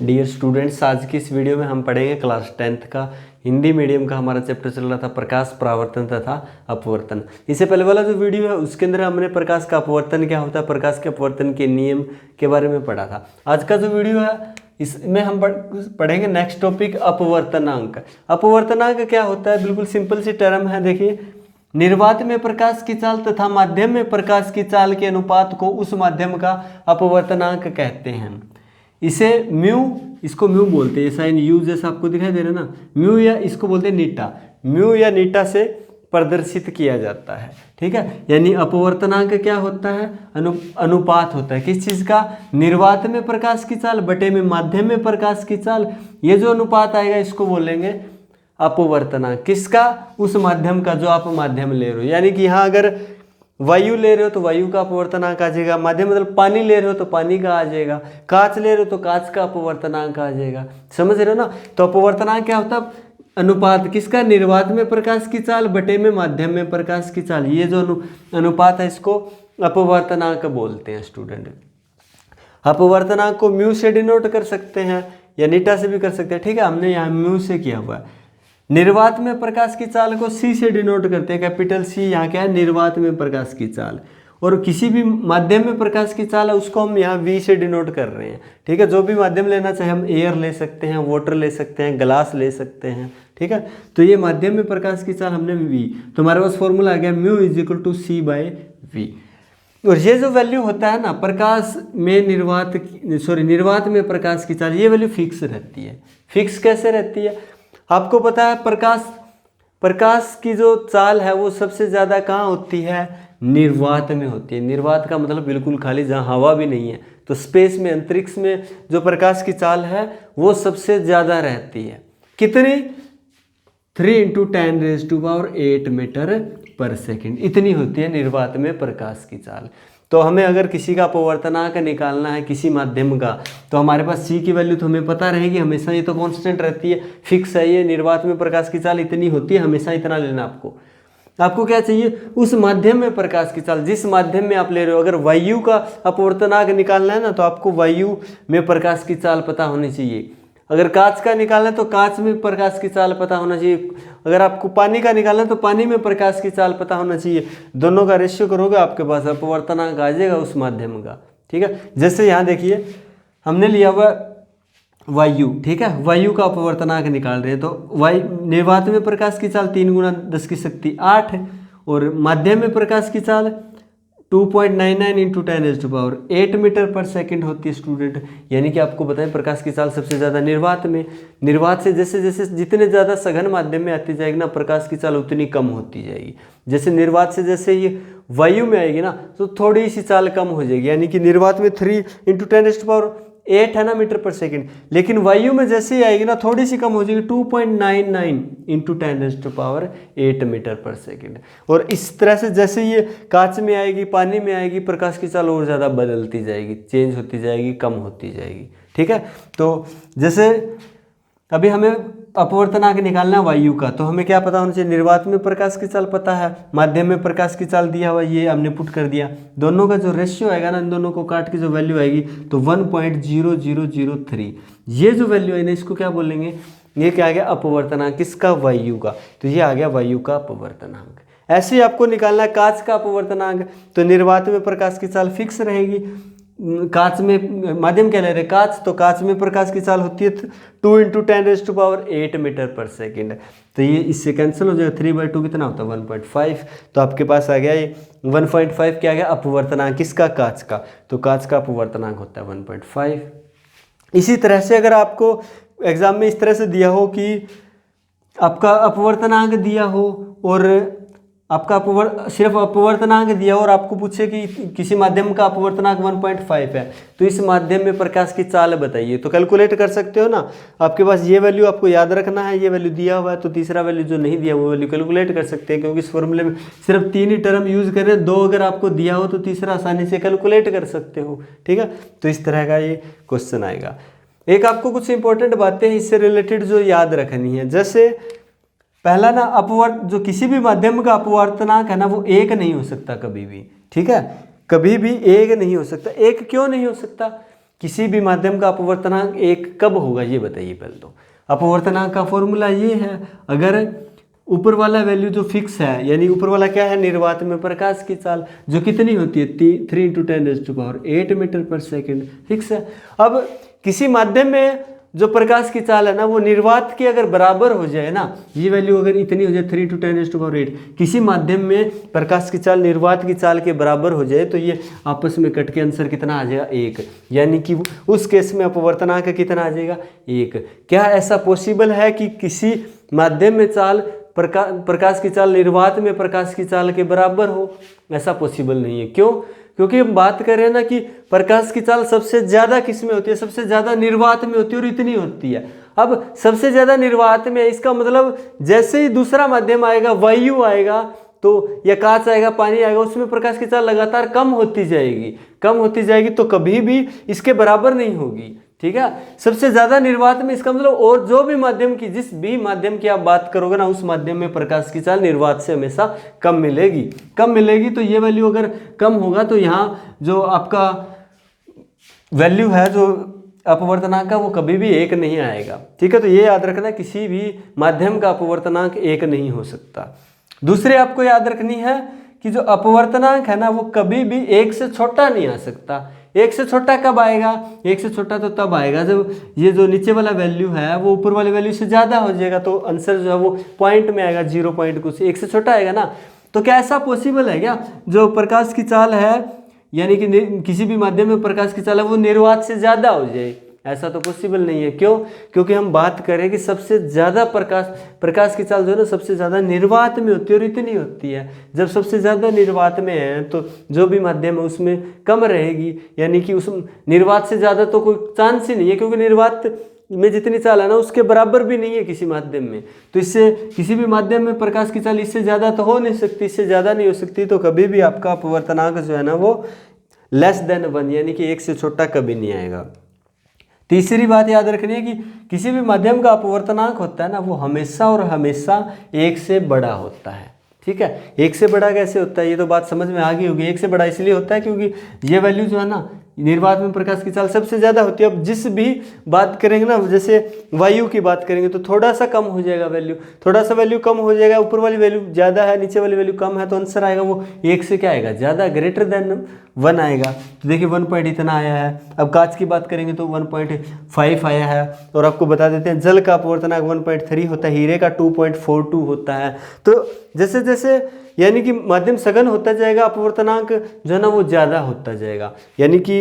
Dear students, आज की इस वीडियो में हम पढ़ेंगे क्लास 10th का हिंदी मीडियम का हमारा चैप्टर चल रहा था प्रकाश, परावर्तन तथा अपवर्तन। इससे पहले वाला जो वीडियो है उसके अंदर हमने प्रकाश का अपवर्तन क्या होता है, प्रकाश के अपवर्तन के नियम के बारे में पढ़ा था। आज का जो वीडियो है इसमें हम पढ़ेंगे नेक्स्ट टॉपिक अपवर्तनांक। अपवर्तनांक क्या होता है, बिल्कुल सिंपल सी टर्म है। देखिए, निर्वात में प्रकाश की चाल तथा माध्यम में प्रकाश की चाल के अनुपात को उस माध्यम का अपवर्तनांक कहते हैं। इसे म्यू, इसको म्यू बोलते हैं, साइन यू जैसा आपको दिखाई दे रहा है ना, म्यू, या इसको बोलते हैं नीटा। म्यू या नीटा से प्रदर्शित किया जाता है, ठीक है। यानी अपवर्तनांक क्या होता है, अनुपात होता है किस चीज़ का, निर्वात में प्रकाश की चाल बटे में माध्यम में प्रकाश की चाल। ये जो अनुपात आएगा इसको बोलेंगे अपवर्तनांक। किसका, उस माध्यम का जो आप माध्यम ले रहे हो। यानी कि यहाँ अगर वायु ले रहे हो तो वायु का अपवर्तनांक आ जाएगा, माध्यम मतलब पानी ले रहे हो तो पानी का आ जाएगा, कांच ले रहे हो तो कांच का अपवर्तनांक आ जाएगा। समझ रहे हो ना। तो अपवर्तनांक क्या होता है, अनुपात किसका, निर्वात में प्रकाश की चाल बटे में माध्यम में प्रकाश की चाल। ये जो अनुपात है इसको अपवर्तनांक बोलते हैं स्टूडेंट। अपवर्तनांक को म्यू से डिनोट कर सकते हैं या नीटा से भी कर सकते हैं, ठीक है। हमने यहाँ म्यू से किया हुआ है। निर्वात में प्रकाश की चाल को सी से डिनोट करते हैं, कैपिटल सी। यहाँ क्या है, निर्वात में प्रकाश की चाल। और किसी भी माध्यम में प्रकाश की चाल है उसको हम यहाँ वी से डिनोट कर रहे हैं, ठीक है। जो भी माध्यम लेना चाहे हम एयर ले सकते हैं, वाटर ले सकते हैं, ग्लास ले सकते हैं, ठीक है। तो ये माध्यम में प्रकाश की चाल हमने वी, तो हमारे पास फॉर्मूला आ गया mu is equal to C by V. और ये जो वैल्यू होता है ना, प्रकाश में निर्वात में प्रकाश की चाल, ये वैल्यू फिक्स रहती है। फिक्स कैसे रहती है, आपको पता है प्रकाश की जो चाल है वो सबसे ज़्यादा कहाँ होती है, निर्वात में होती है। निर्वात का मतलब बिल्कुल खाली, जहाँ हवा भी नहीं है। तो स्पेस में, अंतरिक्ष में जो प्रकाश की चाल है वो सबसे ज़्यादा रहती है। कितनी, 3 × 10⁸ मीटर पर सेकेंड, इतनी होती है निर्वात में प्रकाश की चाल। तो हमें अगर किसी का अपवर्तनांक निकालना है किसी माध्यम का, तो हमारे पास सी की वैल्यू तो हमें पता रहेगी हमेशा, ये तो कांस्टेंट रहती है, फिक्स है। ये निर्वात में प्रकाश की चाल इतनी होती है, हमेशा इतना लेना। आपको क्या चाहिए, उस माध्यम में प्रकाश की चाल, जिस माध्यम में आप ले रहे हो। अगर वायु का अपवर्तनांक निकालना है ना, तो आपको वायु में प्रकाश की चाल पता होनी चाहिए। अगर कांच का निकालना है तो कांच में प्रकाश की चाल पता होना चाहिए। अगर आपको पानी का निकालना है तो पानी में प्रकाश की चाल पता होना चाहिए। दोनों का रेशियो करोगे आपके पास अपवर्तनांक आ जाएगा उस माध्यम का, ठीक है। जैसे यहाँ देखिए, हमने लिया हुआ वायु, ठीक है। वायु का अपवर्तनांक निकाल रहे हैं तो निर्वात में प्रकाश की चाल 3 × 10⁸ है, और माध्यम में प्रकाश की चाल 2.99 × 10⁸ मीटर पर सेकंड होती है स्टूडेंट। यानी कि आपको बताएं प्रकाश की चाल सबसे ज़्यादा निर्वात में। निर्वात से जैसे जैसे जितने ज़्यादा सघन माध्यम में आती जाएगी ना, प्रकाश की चाल उतनी कम होती जाएगी। जैसे निर्वात से जैसे ये वायु में आएगी ना, तो थोड़ी सी चाल कम हो जाएगी। यानी कि निर्वात में 3 × 10⁸ है ना मीटर पर सेकंड, लेकिन वायु में जैसे ही आएगी ना थोड़ी सी कम हो जाएगी, 2.99 × 10⁸ मीटर पर सेकंड। और इस तरह से जैसे ये कांच में आएगी, पानी में आएगी, प्रकाश की चाल और ज़्यादा बदलती जाएगी, चेंज होती जाएगी, कम होती जाएगी, ठीक है। तो जैसे अभी हमें अपवर्तनांक निकालना है वायु का, तो हमें क्या पता होना चाहिए, निर्वात में प्रकाश की चाल पता है, माध्यम में प्रकाश की चाल दिया हुआ, ये हमने पुट कर दिया। दोनों का जो रेशियो आएगा ना, इन दोनों को काट के जो वैल्यू आएगी तो 1.0003, ये जो वैल्यू है ना इसको क्या बोलेंगे, ये क्या आ गया, अपवर्तनांक। किसका, वायु का। तो ये आ गया वायु का अपवर्तनांक। ऐसे ही आपको निकालना है कांच का अपवर्तनांक, तो निर्वात में प्रकाश की चाल फिक्स रहेगी। कांच में माध्यम क्या ले रहे हैं, कांच, तो कांच में प्रकाश की चाल होती है 2 × 10⁸ मीटर पर सेकंड। तो ये इससे कैंसिल हो जाएगा, 3/2 कितना होता है, 1.5। तो आपके पास आ गया ये 1.5 क्या आ गया, अपवर्तनांक। किसका, कांच का। तो कांच का अपवर्तनांक होता है 1.5। इसी तरह से अगर आपको एग्जाम में इस तरह से दिया हो कि आपका अपवर्तनांक दिया हो और आपका सिर्फ अपवर्तनांक दिया और आपको पूछे कि किसी माध्यम का अपवर्तनांक 1.5 है, तो इस माध्यम में प्रकाश की चाल बताइए, तो कैलकुलेट कर सकते हो ना। आपके पास ये वैल्यू आपको याद रखना है, ये वैल्यू दिया हुआ है, तो तीसरा वैल्यू जो नहीं दिया वो वैल्यू कैलकुलेट कर सकते हैं, क्योंकि इस फॉर्मूले में सिर्फ 3 ही टर्म यूज़ कर रहे हैं। 2 अगर आपको दिया हो तो तीसरा आसानी से कैलकुलेट कर सकते हो, ठीक है। तो इस तरह का ये क्वेश्चन आएगा। एक आपको कुछ इंपॉर्टेंट बातें इससे रिलेटेड जो याद रखनी है, जैसे पहला ना, जो किसी भी माध्यम का अपवर्तनांक है ना, वो 1 नहीं हो सकता कभी भी, ठीक है। कभी भी 1 नहीं हो सकता। 1 क्यों नहीं हो सकता, किसी भी माध्यम का अपवर्तनांक 1 कब होगा ये बताइए पहले तो। अपवर्तनांक का फॉर्मूला ये है, अगर ऊपर वाला वैल्यू जो फिक्स है, यानी ऊपर वाला क्या है, निर्वात में प्रकाश की चाल जो कितनी होती है 3 × 10⁸ मीटर पर सेकेंड, फिक्स है। अब किसी माध्यम में जो प्रकाश की चाल है ना वो निर्वात की अगर बराबर हो जाए ना, ये वैल्यू अगर इतनी हो जाए 3 × 10⁸, किसी माध्यम में प्रकाश की चाल निर्वात की चाल के बराबर हो जाए तो ये आपस में कट के आंसर कितना आ जाएगा 1, यानी कि उस केस में अपवर्तनांक कितना आ जाएगा 1। क्या ऐसा पॉसिबल है कि किसी माध्यम में चाल प्रकाश की चाल निर्वात में प्रकाश की चाल के बराबर हो? ऐसा पॉसिबल नहीं है। क्यों? क्योंकि हम बात कर रहे हैं ना कि प्रकाश की चाल सबसे ज़्यादा किस में होती है, सबसे ज़्यादा निर्वात में होती है और इतनी होती है। अब सबसे ज़्यादा निर्वात में, इसका मतलब जैसे ही दूसरा माध्यम आएगा, वायु आएगा तो या कांच आएगा, पानी आएगा, उसमें प्रकाश की चाल लगातार कम होती जाएगी तो कभी भी इसके बराबर नहीं होगी। ठीक है, सबसे ज़्यादा निर्वात में, इसका मतलब और जो भी माध्यम की, जिस भी माध्यम की आप बात करोगे ना, उस माध्यम में प्रकाश की चाल निर्वात से हमेशा कम मिलेगी। तो ये वैल्यू अगर कम होगा तो यहाँ जो आपका वैल्यू है जो अपवर्तनांक का वो कभी भी 1 नहीं आएगा। ठीक है, तो ये याद रखना, किसी भी माध्यम का अपवर्तनांक 1 नहीं हो सकता। दूसरे आपको याद रखनी है कि जो अपवर्तनांक है ना वो कभी भी 1 से छोटा नहीं आ सकता। 1 से छोटा कब आएगा? 1 से छोटा तो तब आएगा जब ये जो नीचे वाला वैल्यू है वो ऊपर वाले वैल्यू से ज़्यादा हो जाएगा, तो आंसर जो है वो पॉइंट में आएगा, 0 पॉइंट कुछ 1 से छोटा आएगा ना। तो क्या ऐसा पॉसिबल है क्या, जो प्रकाश की चाल है यानी कि किसी भी माध्यम में प्रकाश की चाल है वो निर्वात से ज़्यादा हो जाए? ऐसा तो पॉसिबल नहीं है। क्यों? क्योंकि हम बात करें कि सबसे ज़्यादा प्रकाश की चाल जो है ना सबसे ज़्यादा निर्वात में होती है और इतनी होती है। जब सबसे ज़्यादा निर्वात में है तो जो भी माध्यम है उसमें कम रहेगी, यानी कि उस निर्वात से ज़्यादा तो कोई चांस ही नहीं है, क्योंकि निर्वात में जितनी चाल है ना उसके बराबर भी नहीं है किसी माध्यम में। तो इससे किसी भी माध्यम में प्रकाश की चाल इससे ज़्यादा तो हो नहीं सकती, इससे ज़्यादा नहीं हो सकती। तो कभी भी आपका अपवर्तनांक जो है ना वो <1 यानी कि 1 से छोटा कभी नहीं आएगा। तीसरी बात याद रखनी है कि किसी भी माध्यम का अपवर्तनांक होता है ना वो हमेशा और हमेशा 1 से बड़ा होता है। ठीक है, 1 से बड़ा कैसे होता है ये तो बात समझ में आ गई होगी। 1 से बड़ा इसलिए होता है क्योंकि ये वैल्यू जो है ना निर्वात में प्रकाश की चाल सबसे ज़्यादा होती है। अब जिस भी बात करेंगे ना, जैसे वायु की बात करेंगे तो थोड़ा सा कम हो जाएगा वैल्यू, थोड़ा सा वैल्यू कम हो जाएगा, ऊपर वाली वैल्यू ज़्यादा है, नीचे वाली वैल्यू कम है, तो आंसर आएगा वो 1 से क्या आएगा, ज़्यादा, >1 आएगा। तो देखिए 1 पॉइंट इतना आया है। अब कांच की बात करेंगे तो 1.5 आया है। और आपको बता देते हैं जल का अपवर्तनांक 1.3 होता है, हीरे का 2.42 होता है। तो जैसे जैसे यानी कि माध्यम सघन होता जाएगा अपवर्तनांक जो है ना वो ज़्यादा होता जाएगा, यानी कि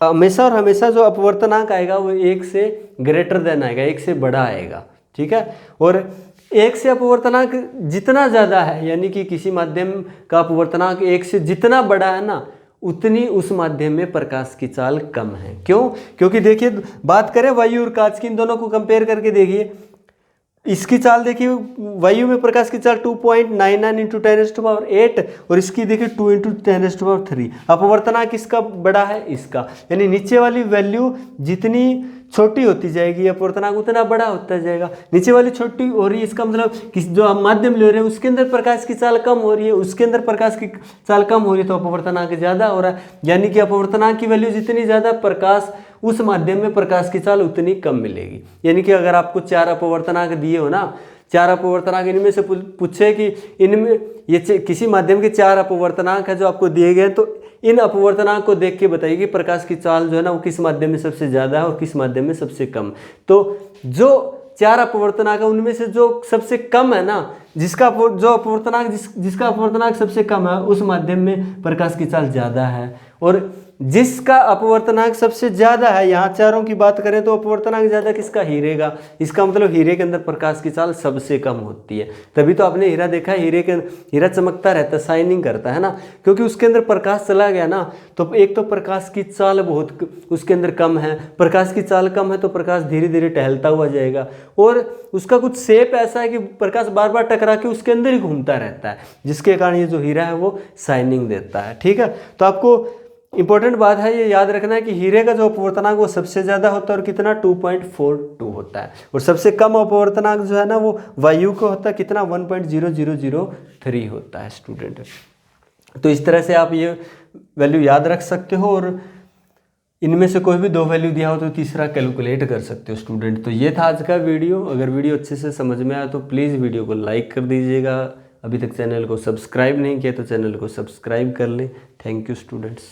हमेशा और हमेशा जो अपवर्तनांक आएगा वो 1 से आएगा, 1 से बड़ा आएगा। ठीक है, और 1 से अपवर्तनांक जितना ज़्यादा है, यानी कि किसी माध्यम का अपवर्तनांक 1 से जितना बड़ा है ना उतनी उस माध्यम में प्रकाश की चाल कम है। क्यों? क्योंकि देखिए बात करें वायु और कांच की, इन दोनों को कंपेयर करके देखिए, इसकी चाल देखिए, वायु में प्रकाश की चाल 2.99 × 10⁸ और इसकी देखिए 2 × 10⁻3। अपवर्तनांक किसका बड़ा है? इसका। यानी नीचे वाली वैल्यू जितनी छोटी होती जाएगी अपवर्तनांक उतना बड़ा होता जाएगा। नीचे वाली छोटी हो रही है, इसका मतलब किस जो हम माध्यम ले रहे हैं उसके अंदर प्रकाश की चाल कम हो रही है, उसके अंदर प्रकाश की चाल कम हो रही है, तो अपवर्तनांक ज़्यादा हो रहा है। यानी कि अपवर्तनांक की वैल्यू जितनी ज़्यादा, प्रकाश उस माध्यम में प्रकाश की चाल उतनी कम मिलेगी। यानी कि अगर आपको 4 अपवर्तनांक दिए हो ना, 4 अपवर्तनांक, इनमें से पूछे कि इनमें ये किसी माध्यम के 4 अपवर्तनांक है जो आपको दिए गए, तो इन अपवर्तनांक को देख के बताइए कि प्रकाश की चाल जो है ना वो किस माध्यम में सबसे ज़्यादा है और किस माध्यम में सबसे कम। तो जो 4 अपवर्तनांक है उनमें से जो सबसे कम है ना, जिसका अपवर्तनांक सबसे कम है उस माध्यम में प्रकाश की चाल ज़्यादा है, और जिसका अपवर्तनांक सबसे ज़्यादा है, यहाँ चारों की बात करें तो अपवर्तनांक ज़्यादा किसका? हीरे का। इसका मतलब हीरे के अंदर प्रकाश की चाल सबसे कम होती है। तभी तो आपने हीरा देखा है, हीरा चमकता रहता है, शाइनिंग करता है ना, क्योंकि उसके अंदर प्रकाश चला गया ना, तो एक तो प्रकाश की चाल बहुत उसके अंदर कम है, प्रकाश की चाल कम है तो प्रकाश धीरे धीरे टहलता हुआ जाएगा, और उसका कुछ शेप ऐसा है कि प्रकाश बार बार टकरा के उसके अंदर ही घूमता रहता है, जिसके कारण ये जो हीरा है वो शाइनिंग देता है। ठीक है, तो आपको इंपॉर्टेंट बात है ये याद रखना है कि हीरे का जो अपवर्तनांक वो सबसे ज़्यादा होता है और कितना 2.42 होता है, और सबसे कम अपवर्तनांक जो है ना वो वायु का होता है, कितना 1.0003 होता है स्टूडेंट। तो इस तरह से आप ये वैल्यू याद रख सकते हो, और इनमें से कोई भी 2 वैल्यू दिया हो तो तीसरा कैलकुलेट कर सकते हो स्टूडेंट। तो ये था आज का वीडियो। अगर वीडियो अच्छे से समझ में आया तो प्लीज़ वीडियो को लाइक कर दीजिएगा। अभी तक चैनल को सब्सक्राइब नहीं किया तो चैनल को सब्सक्राइब कर लें। Thank you students.